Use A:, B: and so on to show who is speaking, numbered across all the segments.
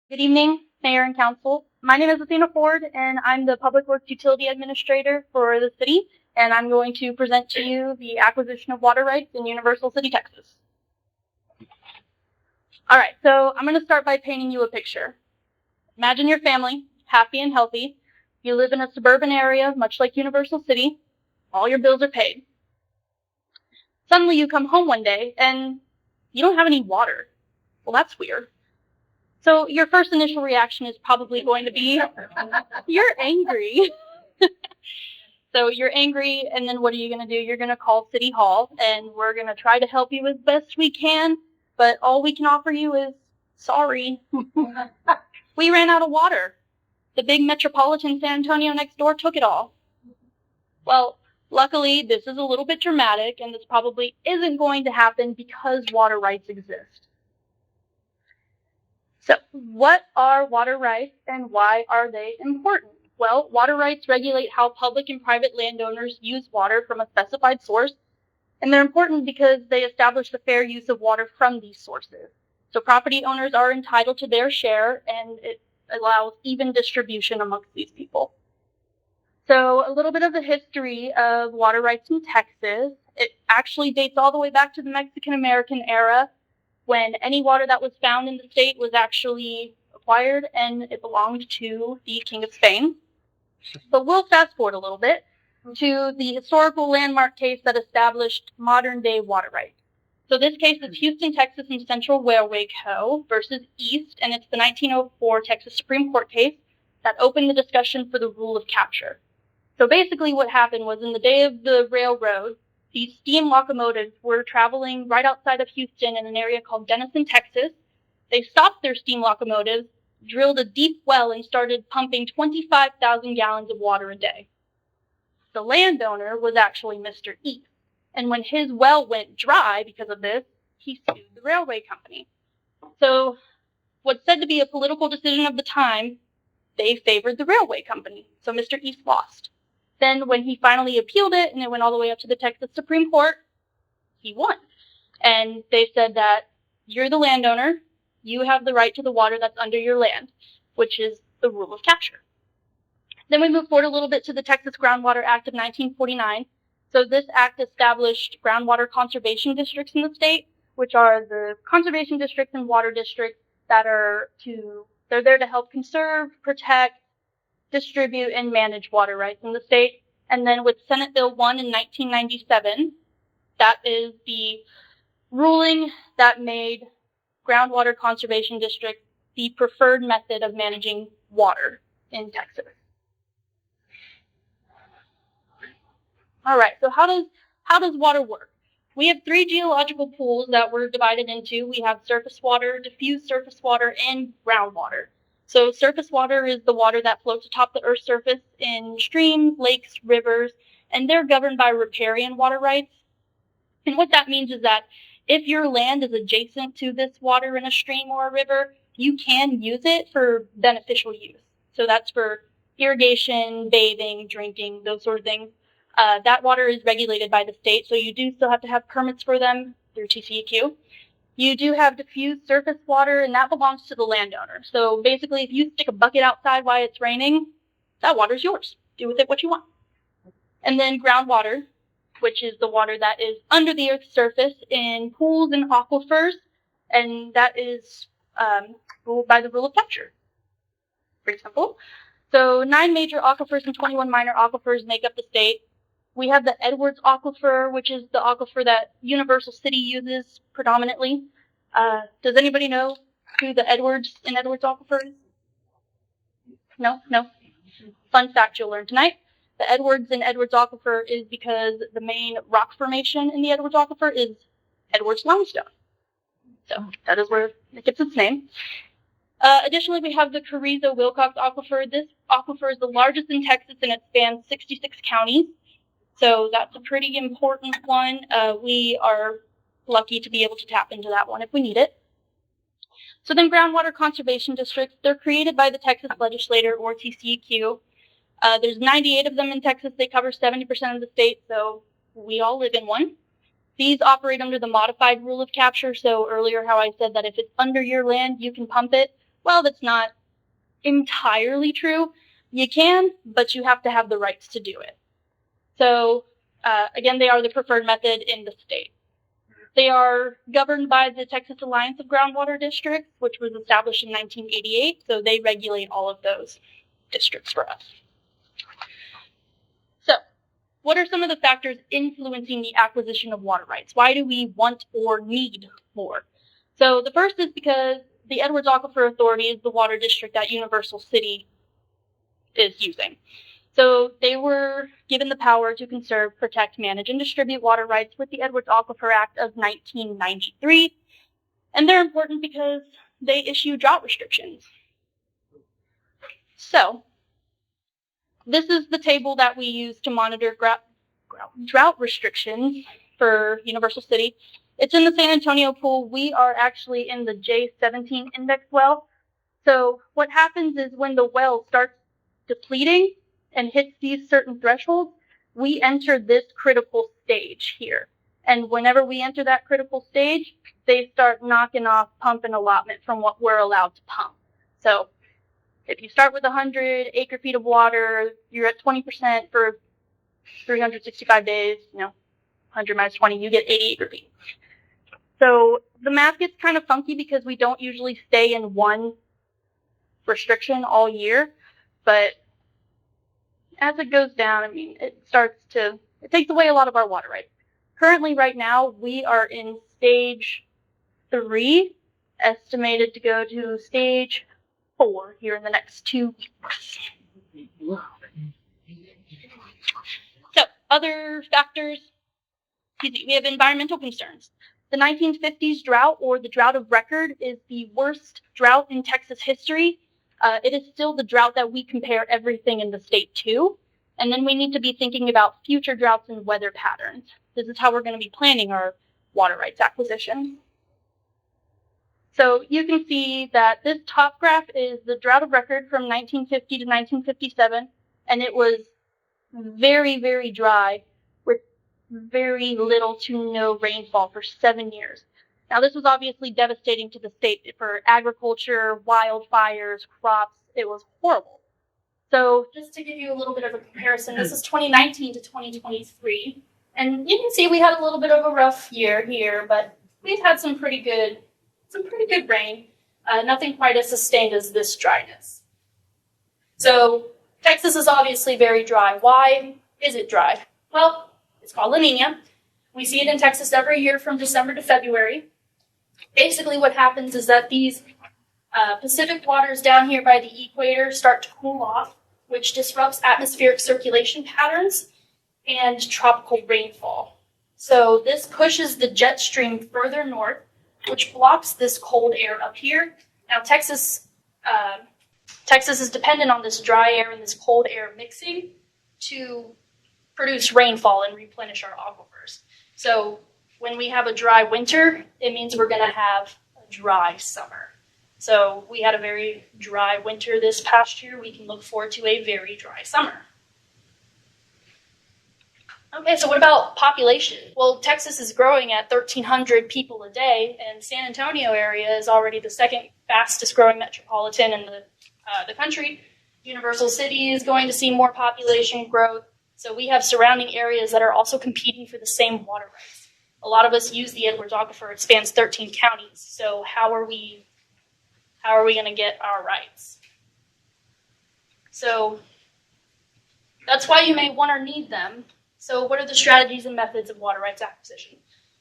A: Good evening, Mayor and Council. My name is Athena Ford, and I'm the Public Works Utility Administrator for the city, and I'm going to present to you the acquisition of water rights in Universal City, Texas. All right, so I'm going to start by painting you a picture. Imagine your family, happy and healthy. You live in a suburban area, much like Universal City. All your bills are paid. Suddenly you come home one day, and you don't have any water. Well, that's weird. So your first initial reaction is probably going to be, you're angry. So you're angry, and then what are you going to do? You're going to call City Hall, and we're going to try to help you as best we can, but all we can offer you is sorry. We ran out of water. The big metropolitan San Antonio next door took it all. Well, luckily, this is a little bit dramatic, and this probably isn't going to happen because water rights exist. So, what are water rights and why are they important? Well, water rights regulate how public and private landowners use water from a specified source, and they're important because they establish the fair use of water from these sources. So property owners are entitled to their share, and it allows even distribution amongst these people. So a little bit of the history of water rights in Texas. It actually dates all the way back to the Mexican-American era, when any water that was found in the state was actually acquired and it belonged to the King of Spain. But we'll fast forward a little bit to the historical landmark case that established modern day water rights. So this case is Houston, Texas and Central Railway Co. versus East, and it's the 1904 Texas Supreme Court case that opened the discussion for the rule of capture. So basically what happened was, in the day of the railroad, these steam locomotives were traveling right outside of Houston in an area called Denison, Texas. They stopped their steam locomotives, drilled a deep well, and started pumping 25,000 gallons of water a day. The landowner was actually Mr. East, and when his well went dry because of this, he sued the railway company. So what's said to be a political decision of the time, they favored the railway company, so Mr. East lost. Then when he finally appealed it and it went all the way up to the Texas Supreme Court, he won. And they said that you're the landowner, you have the right to the water that's under your land, which is the rule of capture. Then we move forward a little bit to the Texas Groundwater Act of 1949. So this act established groundwater conservation districts in the state, which are the conservation districts and water districts that they're there to help conserve, protect, distribute, and manage water rights in the state. And then with Senate Bill 1 in 1997, that is the ruling that made groundwater conservation districts the preferred method of managing water in Texas. All right, so how does water work? We have three geological pools that we're divided into. We have surface water, diffuse surface water, and groundwater. So surface water is the water that floats atop the Earth's surface in streams, lakes, rivers, and they're governed by riparian water rights. And what that means is that if your land is adjacent to this water in a stream or a river, you can use it for beneficial use. So that's for irrigation, bathing, drinking, those sort of things. That water is regulated by the state, so you do still have to have permits for them through TCEQ. You do have diffuse surface water, and that belongs to the landowner. So basically, if you stick a bucket outside while it's raining, that water's yours. Do with it what you want. And then groundwater, which is the water that is under the Earth's surface in pools and aquifers, and that is ruled by the rule of capture. Pretty simple. So 9 major aquifers and 21 minor aquifers make up the state. We have the Edwards Aquifer, which is the aquifer that Universal City uses predominantly. Does anybody know who the Edwards Aquifer is? No? Fun fact you'll learn tonight. The Edwards Aquifer is because the main rock formation in the Edwards Aquifer is Edwards limestone. So that is where it gets its name. Additionally, we have the Carrizo-Wilcox Aquifer. This aquifer is the largest in Texas, and it spans 66 counties. So that's a pretty important one. We are lucky to be able to tap into that one if we need it. So then groundwater conservation districts, they're created by the Texas legislature, or TCEQ. There's 98 of them in Texas. They cover 70% of the state, so we all live in one. These operate under the modified rule of capture. So earlier how I said that if it's under your land, you can pump it. Well, that's not entirely true. You can, but you have to have the rights to do it. So, again, they are the preferred method in the state. They are governed by the Texas Alliance of Groundwater Districts, which was established in 1988, so they regulate all of those districts for us. So, what are some of the factors influencing the acquisition of water rights? Why do we want or need more? So, the first is because the Edwards Aquifer Authority is the water district that Universal City is using. So they were given the power to conserve, protect, manage, and distribute water rights with the Edwards Aquifer Act of 1993. And they're important because they issue drought restrictions. So this is the table that we use to monitor drought restrictions for Universal City. It's in the San Antonio pool. We are actually in the J17 index well. So what happens is when the well starts depleting and hits these certain thresholds, we enter this critical stage here. And whenever we enter that critical stage, they start knocking off pump and allotment from what we're allowed to pump. So if you start with 100 acre feet of water, you're at 20% for 365 days, 100 minus 20, you get 80 acre feet. So the math gets kind of funky because we don't usually stay in one restriction all year, but as it goes down, it takes away a lot of our water rights. Currently, right now, we are in stage 3, estimated to go to stage 4 here in the next 2 weeks. So, other factors, we have environmental concerns. The 1950s drought, or the drought of record, is the worst drought in Texas history. It is still the drought that we compare everything in the state to. And then we need to be thinking about future droughts and weather patterns. This is how we're going to be planning our water rights acquisition. So you can see that this top graph is the drought of record from 1950 to 1957. And it was very, very dry with very little to no rainfall for 7 years. Now, this was obviously devastating to the state for agriculture, wildfires, crops. It was horrible. So just to give you a little bit of a comparison, this is 2019 to 2023. And you can see we had a little bit of a rough year here, but we've had some pretty good rain. Nothing quite as sustained as this dryness. So Texas is obviously very dry. Why is it dry? Well, it's called La Nina. We see it in Texas every year from December to February. Basically what happens is that these Pacific waters down here by the equator start to cool off, which disrupts atmospheric circulation patterns and tropical rainfall. So this pushes the jet stream further north, which blocks this cold air up here. Now Texas is dependent on this dry air and this cold air mixing to produce rainfall and replenish our aquifers. So when we have a dry winter, it means we're going to have a dry summer. So we had a very dry winter this past year. We can look forward to a very dry summer. Okay, so what about population? Well, Texas is growing at 1,300 people a day, and San Antonio area is already the second fastest growing metropolitan in the country. Universal City is going to see more population growth. So we have surrounding areas that are also competing for the same water rights. A lot of us use the Edwards Aquifer. It spans 13 counties. So how are we going to get our rights? So that's why you may want or need them. So what are the strategies and methods of water rights acquisition?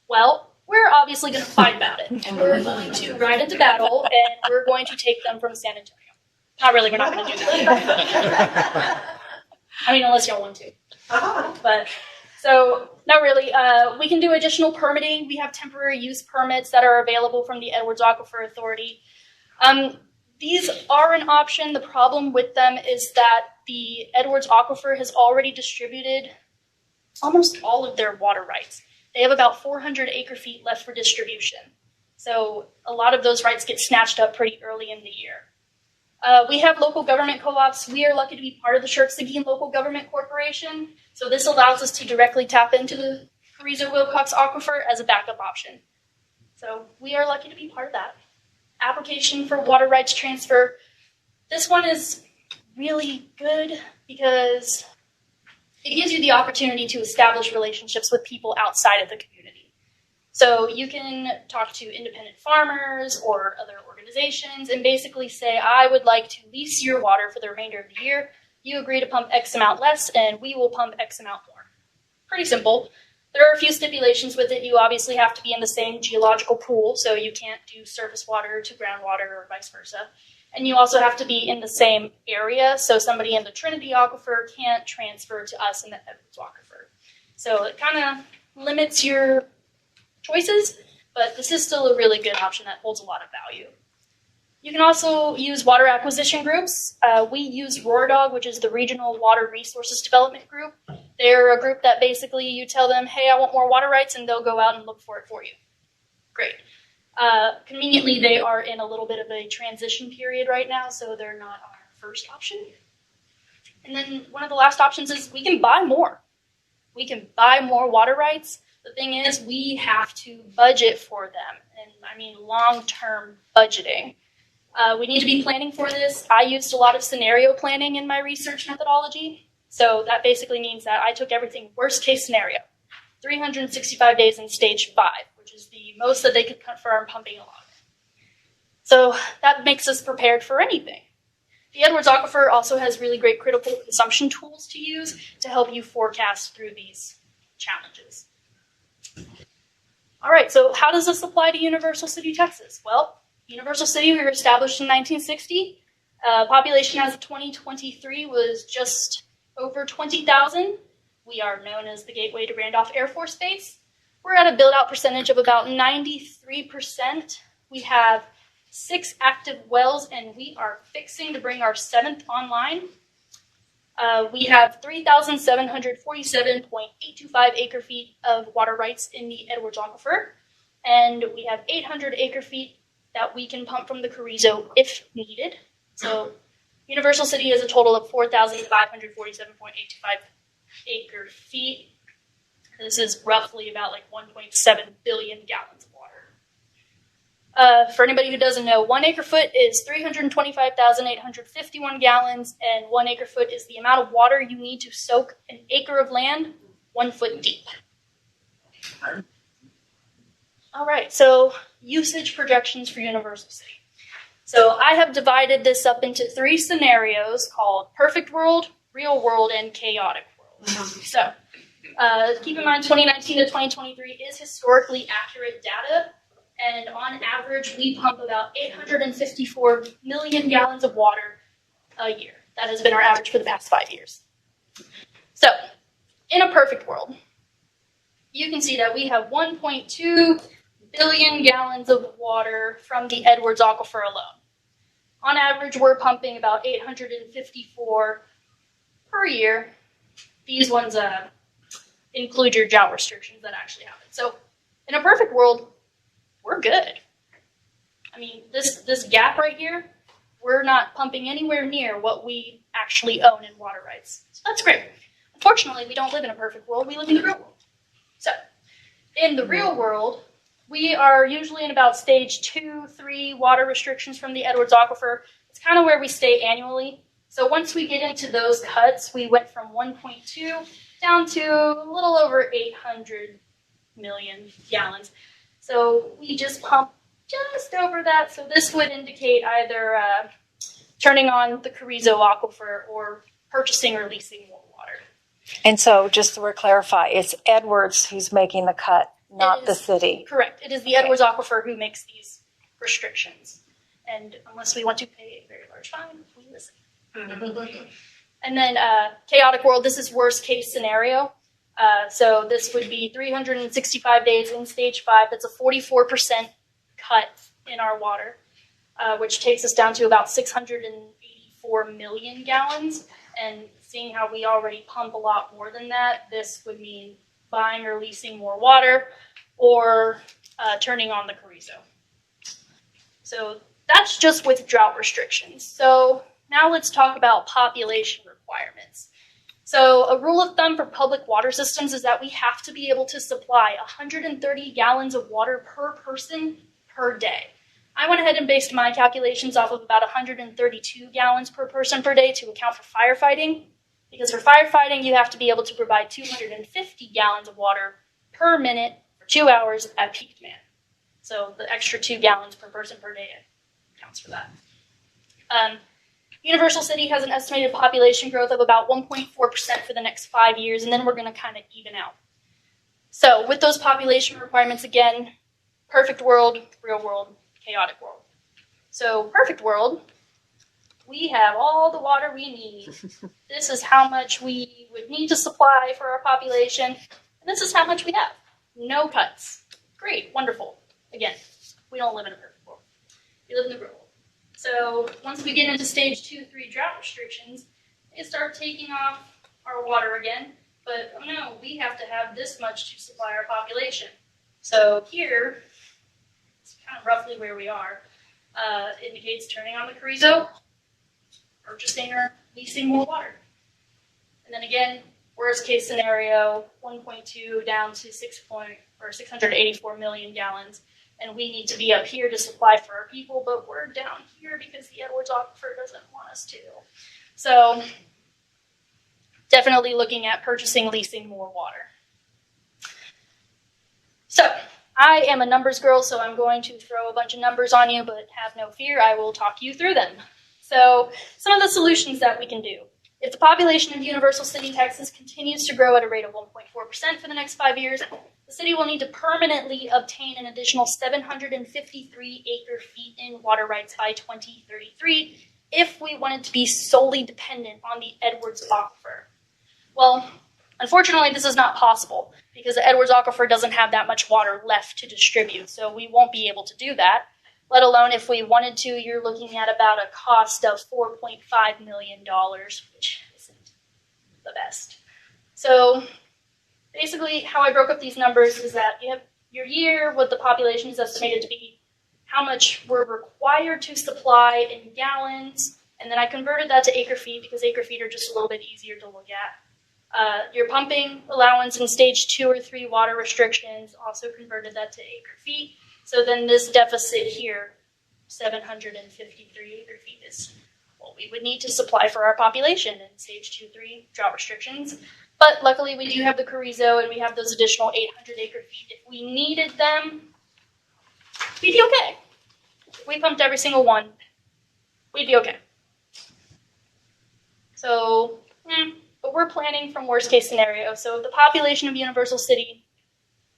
A: Well, we're obviously going to fight about it. And we're going to ride into battle, and we're going to take them from San Antonio. Not really, we're not going to do that. Unless y'all want to. But, so, not really. We can do additional permitting. We have temporary use permits that are available from the Edwards Aquifer Authority. These are an option. The problem with them is that the Edwards Aquifer has already distributed almost all of their water rights. They have about 400 acre feet left for distribution. So a lot of those rights get snatched up pretty early in the year. We have local government co-ops. We are lucky to be part of the Shirk-Seguin Local Government Corporation. So this allows us to directly tap into the Carrizo-Wilcox Aquifer as a backup option. So we are lucky to be part of that. Application for water rights transfer. This one is really good because it gives you the opportunity to establish relationships with people outside of the community. So you can talk to independent farmers or other organizations and basically say, I would like to lease your water for the remainder of the year. You agree to pump X amount less, and we will pump X amount more. Pretty simple. There are a few stipulations with it. You obviously have to be in the same geological pool, so you can't do surface water to groundwater or vice versa. And you also have to be in the same area, so somebody in the Trinity Aquifer can't transfer to us in the Edwards Aquifer. So it kind of limits your choices, but this is still a really good option that holds a lot of value. You can also use water acquisition groups. We use RoarDog, which is the Regional Water Resources Development Group. They're a group that basically you tell them, hey, I want more water rights, and they'll go out and look for it for you. Great. Conveniently, they are in a little bit of a transition period right now, so they're not our first option. And then one of the last options is we can buy more. We can buy more water rights. The thing is, we have to budget for them, and I mean long-term budgeting. We need to be planning for this. I used a lot of scenario planning in my research methodology. So that basically means that I took everything worst case scenario, 365 days in stage 5, which is the most that they could confirm pumping along. So that makes us prepared for anything. The Edwards Aquifer also has really great critical consumption tools to use to help you forecast through these challenges. All right, so how does this apply to Universal City, Texas? Well, Universal City, we were established in 1960. Population as of 2023 was just over 20,000. We are known as the gateway to Randolph Air Force Base. We're at a build-out percentage of about 93%. We have 6 active wells, and we are fixing to bring our 7th online. We have 3,747.825 acre-feet of water rights in the Edwards Aquifer, and we have 800 acre-feet that we can pump from the Carrizo if needed. So Universal City has a total of 4,547.825 acre-feet. This is roughly about like 1.7 billion gallons of water. For anybody who doesn't know, 1 acre-foot is 325,851 gallons, and 1 acre-foot is the amount of water you need to soak an acre of land 1 foot deep. All right, so usage projections for Universal City. So I have divided this up into 3 scenarios called perfect world, real world, and chaotic world. So keep in mind 2019 to 2023 is historically accurate data, and on average we pump about 854 million gallons of water a year. That has been our average for the past 5 years. So in a perfect world, you can see that we have 1.2 billion gallons of water from the Edwards Aquifer alone. On average, we're pumping about 854 per year. These ones include your drought restrictions that actually happen. So in a perfect world, we're good. I mean, this gap right here, we're not pumping anywhere near what we actually own in water rights. So that's great. Unfortunately, we don't live in a perfect world. We live in the real world. So in the real world, we are usually in about stage 2, 3 water restrictions from the Edwards Aquifer. It's kind of where we stay annually. So once we get into those cuts, we went from 1.2 down to a little over 800 million gallons. So we just pump just over that. So this would indicate either turning on the Carrizo Aquifer or purchasing or leasing more water.
B: And so, just to clarify, it's Edwards who's making the cut, not the city.
A: Correct. It is the Edwards Aquifer who makes these restrictions. And unless we want to pay a very large fine, we listen. And then chaotic world, this is worst case scenario. So this would be 365 days in stage 5. That's a 44% cut in our water, which takes us down to about 684 million gallons. And seeing how we already pump a lot more than that, this would mean buying or leasing more water or turning on the Carrizo. So that's just with drought restrictions. So now let's talk about population requirements. So a rule of thumb for public water systems is that we have to be able to supply 130 gallons of water per person per day. I went ahead and based my calculations off of about 132 gallons per person per day to account for firefighting. Because for firefighting, you have to be able to provide 250 gallons of water per minute for 2 hours at peak demand. So the extra 2 gallons per person per day accounts for that. Universal City has an estimated population growth of about 1.4% for the next 5 years, and then we're going to kind of even out. So with those population requirements, again, perfect world, real world, chaotic world. So perfect world, we have all the water we need. This is how much we would need to supply for our population, and this is how much we have. No cuts. Great, wonderful. Again, we don't live in a perfect world. We live in the real world. So once we get into stage 2, 3 drought restrictions, they start taking off our water again. But oh no, we have to have this much to supply our population. So here, it's kind of roughly where we are. Indicates turning on the Carrizo, purchasing or leasing more water. And then again, worst case scenario, 1.2 down to 684 million gallons. And we need to be up here to supply for our people, but we're down here because the Edwards Aquifer doesn't want us to. So definitely looking at purchasing, leasing more water. So I am a numbers girl, so I'm going to throw a bunch of numbers on you, but have no fear, I will talk you through them. So some of the solutions that we can do. If the population of Universal City, Texas continues to grow at a rate of 1.4% for the next 5 years, the city will need to permanently obtain an additional 753 acre-feet in water rights by 2033 if we wanted to be solely dependent on the Edwards Aquifer. Well, unfortunately, this is not possible because the Edwards Aquifer doesn't have that much water left to distribute, so we won't be able to do that. Let alone if we wanted to, you're looking at about a cost of $4.5 million, which isn't the best. So basically, how I broke up these numbers is that you have your year, what the population is estimated to be, how much we're required to supply in gallons, and then I converted that to acre feet because acre feet are just a little bit easier to look at. Your pumping allowance in stage 2 or 3 water restrictions, also converted that to acre feet. So then this deficit here, 753 acre feet, is what we would need to supply for our population in stage 2, 3 drought restrictions. But luckily we do have the Carrizo and we have those additional 800 acre feet. If we needed them, we'd be okay. If we pumped every single one, we'd be okay. So, but we're planning from worst case scenario. So if the population of Universal City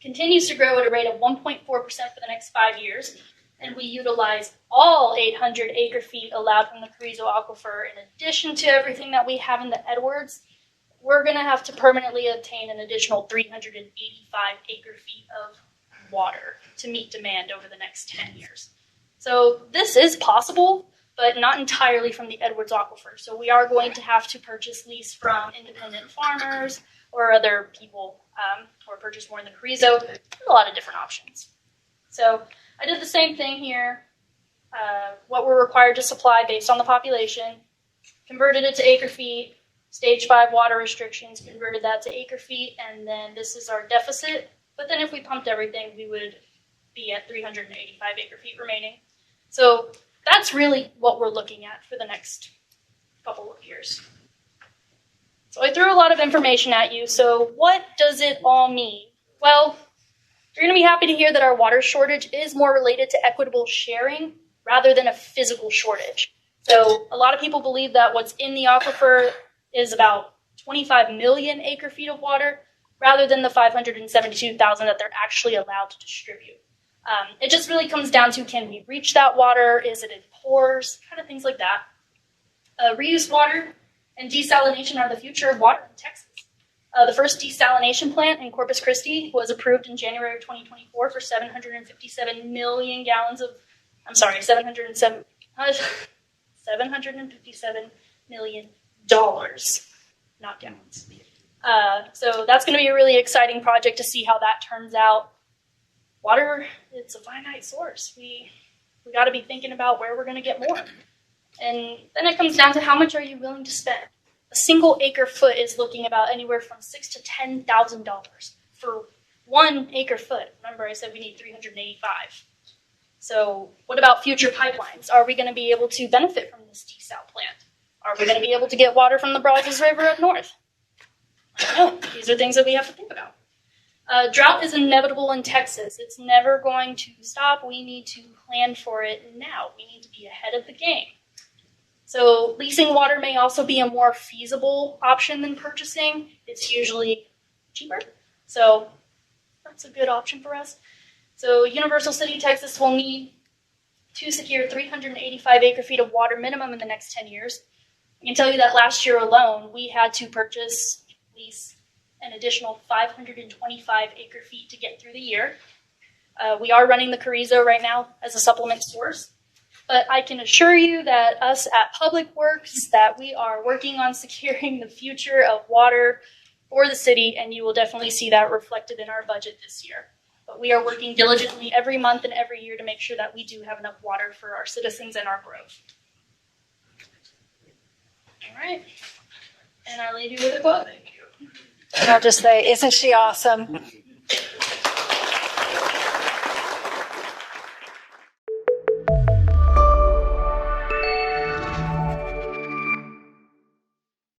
A: continues to grow at a rate of 1.4% for the next 5 years, and we utilize all 800 acre feet allowed from the Carrizo Aquifer in addition to everything that we have in the Edwards, we're going to have to permanently obtain an additional 385 acre feet of water to meet demand over the next 10 years. So this is possible, but not entirely from the Edwards Aquifer. So we are going to have to purchase lease from independent farmers or other people, or purchase more in the Carrizo. There's a lot of different options. So I did the same thing here. What we're required to supply based on the population, converted it to acre feet, stage 5 water restrictions, converted that to acre feet, and then this is our deficit. But then if we pumped everything, we would be at 385 acre feet remaining. So that's really what we're looking at for the next couple of years. So I threw a lot of information at you, so what does it all mean? Well, you're going to be happy to hear that our water shortage is more related to equitable sharing rather than a physical shortage. So a lot of people believe that what's in the aquifer is about 25 million acre feet of water rather than the 572,000 that they're actually allowed to distribute. It just really comes down to, can we reach that water? Is it in pores? Kind of things like that. Reused water and desalination are the future of water in Texas. The first desalination plant in Corpus Christi was approved in January of 2024 for 757 million gallons of, 757 million dollars, not gallons. So that's going to be a really exciting project to see how that turns out. Water, it's a finite source. We got to be thinking about where we're going to get more. And then it comes down to how much are you willing to spend. A single acre foot is looking about anywhere from $6,000 to $10,000 for 1 acre foot. Remember, I said we need 385. So what about future pipelines? Are we going to be able to benefit from this desal plant? Are we going to be able to get water from the Brazos River up north? I don't know. These are things that we have to think about. Drought is inevitable in Texas. It's never going to stop. We need to plan for it now. We need to be ahead of the game. So leasing water may also be a more feasible option than purchasing. It's usually cheaper. So that's a good option for us. So Universal City, Texas will need to secure 385 acre-feet of water minimum in the next 10 years. I can tell you that last year alone, we had to lease an additional 525 acre-feet to get through the year. We are running the Carrizo right now as a supplement source. But I can assure you that us at Public Works, that we are working on securing the future of water for the city, and you will definitely see that reflected in our budget this year. But we are working diligently every month and every year to make sure that we do have enough water for our citizens and our growth. All right. And I'll leave you with a quote.
B: And I'll just say, isn't she awesome?